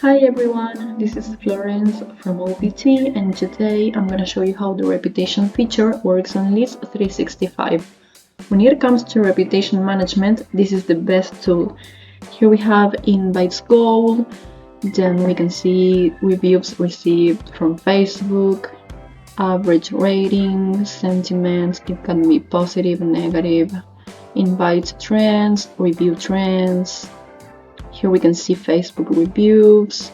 Hi everyone, this is Florence from 𝗧𝗢𝗘𝗧𝗢𝗡, and today I'm going to show you how the reputation feature works on 𝗧𝗢𝗖𝗢𝗢𝗡. When it comes to reputation management, this is the best tool. Here we have invites goal, then we can see reviews received from Facebook, average rating, sentiments, it can be positive, negative, invite trends, review trends. Here we can see Facebook reviews.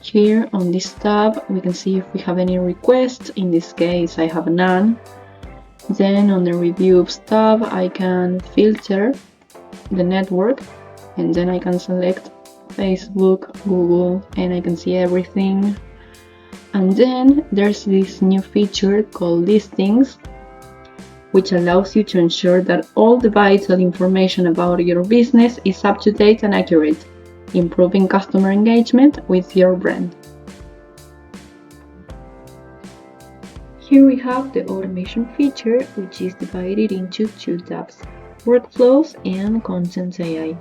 Here on this tab we can see if we have any requests. In this case I have none. Then on the reviews tab I can filter the network, and then I can select Facebook, Google, and I can see everything. And then there's this new feature called listings, which allows you to ensure that all the vital information about your business is up to date and accurate, improving customer engagement with your brand. Here we have the automation feature, which is divided into two tabs: workflows and content AI.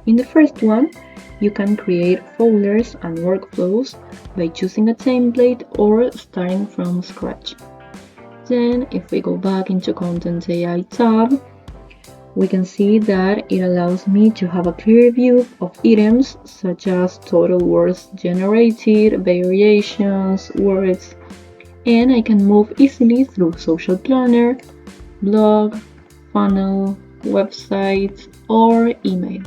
In the first one, you can create folders and workflows by choosing a template or starting from scratch. Then if we go back into Content AI tab, we can see that it allows me to have a clear view of items such as total words generated, variations, words, and I can move easily through social planner, blog, funnel, websites, or email.